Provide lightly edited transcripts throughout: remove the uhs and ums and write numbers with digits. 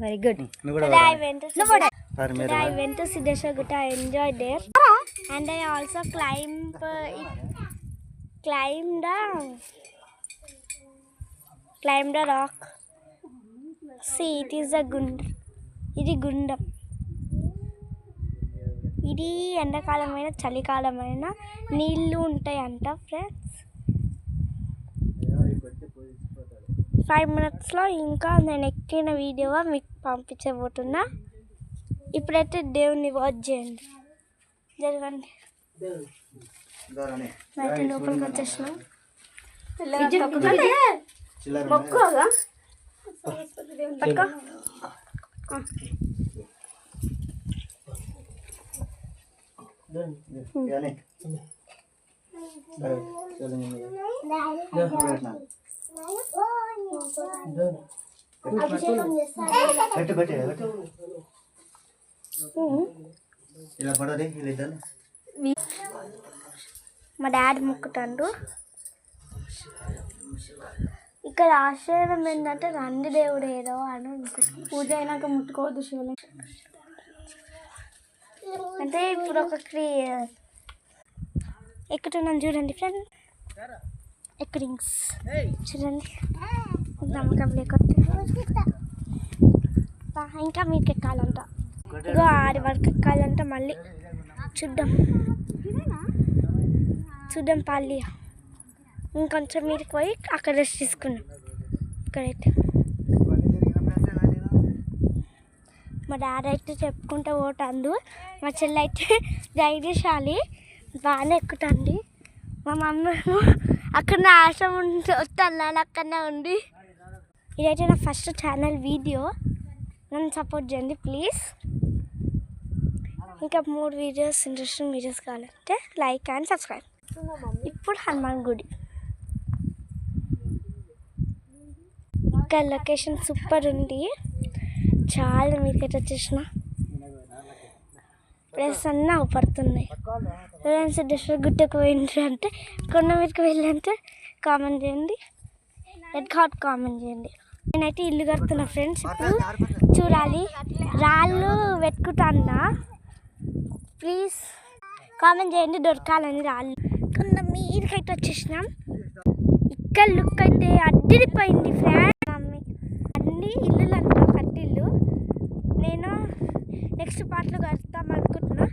Very good. Today I went to Siddheshwar Gutta. I enjoyed there, and I also climbed a rock. See, it is a ఇది గుండం. ఇది ఎండాకాలమైన చలికాలమైన నీళ్ళు ఉంటాయంట friends. 5 minutesలో ఇంకా నేను ఎక్కిన video మీకు పంపించబోతున్నా. ఇప్పుడైతే దేవుని వాచ్ చేయండి. జరగండి. అయితే లోపలికి వచ్చేసినాం. మొక్కుగా పట్టుకో. మా డాడీ మొక్కుతాడు. ఇక్కడ ఆశ్చర్యం ఏంటంటే రండి దేవుడు ఏదో అని అనుకుంటున్నాను. పూజ అయినాక ముట్టుకోవద్దు శివలింగం అంటే ఇప్పుడు ఒక ఎక్కుతున్నాను చూడండి ఫ్రెండ్. ఎక్కడింగ్స్ చూడండి నమ్మకం లేకపోతే ఇంకా మీకు ఎక్కాలంట. ఇగో 6 వరకు ఎక్కాలంట. మళ్ళీ చూద్దాం పల్లి ఇంకొంచెం మీరు పోయి అక్కడ రెస్ట్ తీసుకున్నాం. ఇక్కడైతే మా డాడీ అయితే చెప్పుకుంటూ పోతాడు. మా చెల్లి అయితే ధైర్యశాలి బాగానే ఎక్కుతుంది. మా మమ్మీ అక్కడ ఆశ్రమం వస్తాను అక్కడనే ఉండి. ఇదైతే నా ఫస్ట్ ఛానల్ వీడియో. నన్ను సపోర్ట్ చేయండి ప్లీజ్. ఇంకా 3 వీడియోస్ ఇంట్రెస్టింగ్ వీడియోస్ కావాలంటే లైక్ అండ్ సబ్స్క్రైబ్. ఇప్పుడు హనుమాన్ గుడి. ఇక్కడ లొకేషన్ సూపర్ ఉంది. చాలా మీకైతే వచ్చేసిన ప్లేస్ అన్నీ అవపడుతున్నాయి. ఎవరైనా సిద్ధేశ్వర గుట్టకు పోయిండ్రు అంటే కొండ మీదకి వెళ్ళంటే కామెంట్ చేయండి. రెడ్ హాట్ కామెంట్ చేయండి. నేనైతే ఇల్లు కడుతున్నా ఫ్రెండ్స్. ఇప్పుడు చూడాలి. రాళ్ళు వెతుకుతున్నా. ప్లీజ్ కామెంట్ చేయండి దొరకాలని రాళ్ళు. కొంత మీదకైతే వచ్చేసినాం. ఇక్కడ లుక్ అయితే అడ్డిపోయింది ఫ్రెండ్స్. అన్ని ఇల్లులు అంట కట్టిల్లు. నేను నెక్స్ట్ పార్ట్లో కడతాం అనుకుంటున్నా.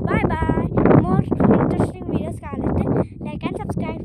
Bye bye. More interesting videos కావాలంటే లైక్ అండ్ సబ్స్క్రైబ్.